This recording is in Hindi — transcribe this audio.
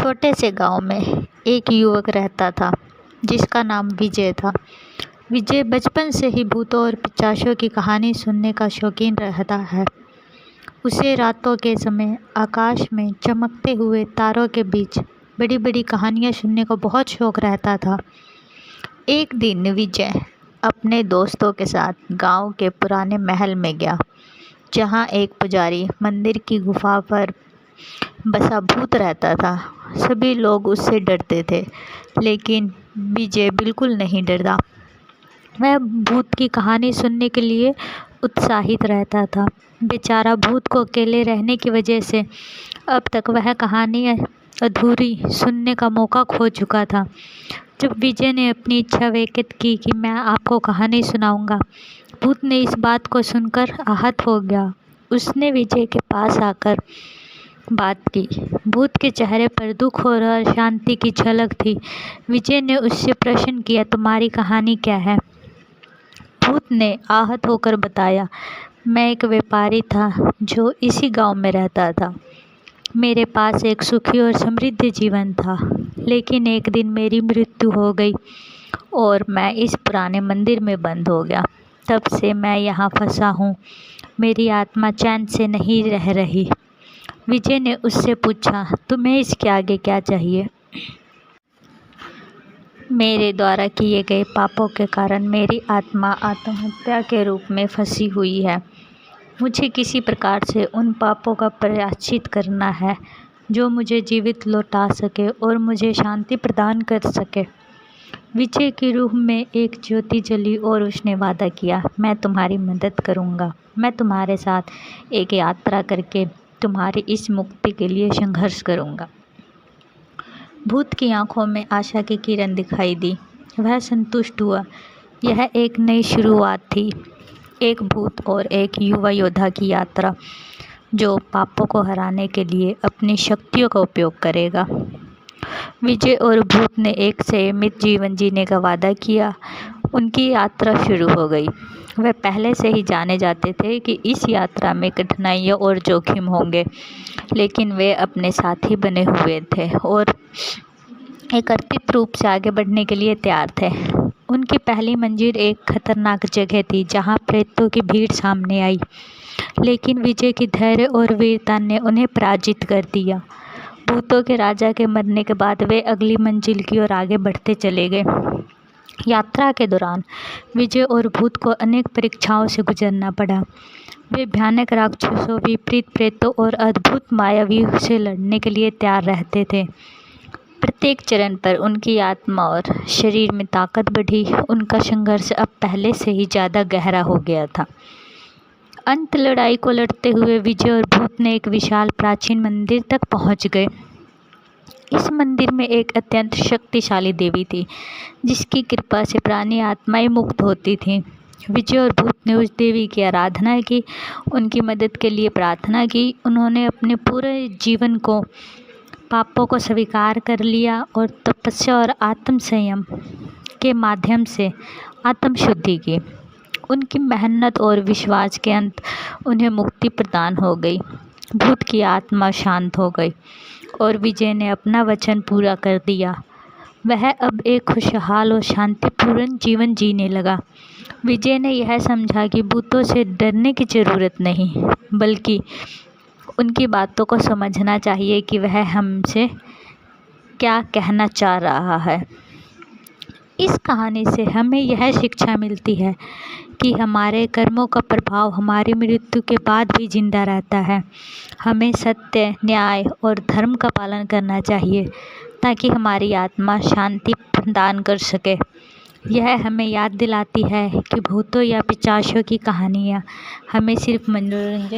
छोटे से गांव में एक युवक रहता था जिसका नाम विजय था। विजय बचपन से ही भूतों और पिशाचों की कहानी सुनने का शौकीन रहता है। उसे रातों के समय आकाश में चमकते हुए तारों के बीच बड़ी बड़ी कहानियाँ सुनने का बहुत शौक रहता था। एक दिन विजय अपने दोस्तों के साथ गांव के पुराने महल में गया, जहां एक पुजारी मंदिर की गुफा पर बसा भूत रहता था। सभी लोग उससे डरते थे, लेकिन विजय बिल्कुल नहीं डरता। वह भूत की कहानी सुनने के लिए उत्साहित रहता था। बेचारा भूत को अकेले रहने की वजह से अब तक वह कहानी अधूरी सुनने का मौका खो चुका था। जब विजय ने अपनी इच्छा व्यक्त की कि मैं आपको कहानी सुनाऊंगा, भूत ने इस बात को सुनकर आहत हो गया। उसने विजय के पास आकर बात की। भूत के चेहरे पर दुख और अशांति की झलक थी। विजय ने उससे प्रश्न किया, तुम्हारी कहानी क्या है? भूत ने आहत होकर बताया, मैं एक व्यापारी था जो इसी गांव में रहता था। मेरे पास एक सुखी और समृद्ध जीवन था, लेकिन एक दिन मेरी मृत्यु हो गई और मैं इस पुराने मंदिर में बंद हो गया। तब से मैं यहाँ फंसा हूँ। मेरी आत्मा चैन से नहीं रह रही। विजय ने उससे पूछा, तुम्हें इसके आगे क्या चाहिए? मेरे द्वारा किए गए पापों के कारण मेरी आत्मा आत्महत्या के रूप में फंसी हुई है। मुझे किसी प्रकार से उन पापों का प्रायश्चित करना है जो मुझे जीवित लौटा सके और मुझे शांति प्रदान कर सके। विजय की रूह में एक ज्योति जली और उसने वादा किया, मैं तुम्हारी मदद करूंगा। मैं तुम्हारे साथ एक यात्रा करके तुम्हारी इस मुक्ति के लिए संघर्ष करूंगा। भूत की आंखों में आशा की किरण दिखाई दी। वह संतुष्ट हुआ। यह एक नई शुरुआत थी, एक भूत और एक युवा योद्धा की यात्रा जो पापों को हराने के लिए अपनी शक्तियों का उपयोग करेगा। विजय और भूत ने एक संयमित जीवन जीने का वादा किया। उनकी यात्रा शुरू हो गई। वे पहले से ही जाने जाते थे कि इस यात्रा में कठिनाइयाँ और जोखिम होंगे, लेकिन वे अपने साथी बने हुए थे और एकत्रित रूप से आगे बढ़ने के लिए तैयार थे। उनकी पहली मंजिल एक खतरनाक जगह थी जहां प्रेतों की भीड़ सामने आई, लेकिन विजय की धैर्य और वीरता ने उन्हें पराजित कर दिया। भूतों के राजा के मरने के बाद वे अगली मंजिल की ओर आगे बढ़ते चले गए। यात्रा के दौरान विजय और भूत को अनेक परीक्षाओं से गुजरना पड़ा। वे भयानक राक्षसों, विपरीत प्रेतों और अद्भुत मायावियों से लड़ने के लिए तैयार रहते थे। प्रत्येक चरण पर उनकी आत्मा और शरीर में ताकत बढ़ी। उनका संघर्ष अब पहले से ही ज़्यादा गहरा हो गया था। अंत लड़ाई को लड़ते हुए विजय और भूत ने एक विशाल प्राचीन मंदिर तक पहुंच गए। इस मंदिर में एक अत्यंत शक्तिशाली देवी थी, जिसकी कृपा से पुरानी आत्माएं मुक्त होती थीं। विजय और भूत ने उस देवी की आराधना की, उनकी मदद के लिए प्रार्थना की। उन्होंने अपने पूरे जीवन को पापों को स्वीकार कर लिया और तपस्या और आत्म संयम के माध्यम से आत्म शुद्धि की। उनकी मेहनत और विश्वास के अंत उन्हें मुक्ति प्रदान हो गई। भूत की आत्मा शांत हो गई और विजय ने अपना वचन पूरा कर दिया। वह अब एक खुशहाल और शांतिपूर्ण जीवन जीने लगा। विजय ने यह समझा कि भूतों से डरने की ज़रूरत नहीं, बल्कि उनकी बातों को समझना चाहिए कि वह हमसे क्या कहना चाह रहा है। इस कहानी से हमें यह शिक्षा मिलती है कि हमारे कर्मों का प्रभाव हमारी मृत्यु के बाद भी जिंदा रहता है। हमें सत्य, न्याय और धर्म का पालन करना चाहिए ताकि हमारी आत्मा शांति प्रदान कर सके। यह हमें याद दिलाती है कि भूतों या पिशाचों की कहानियाँ हमें सिर्फ मनोरंजन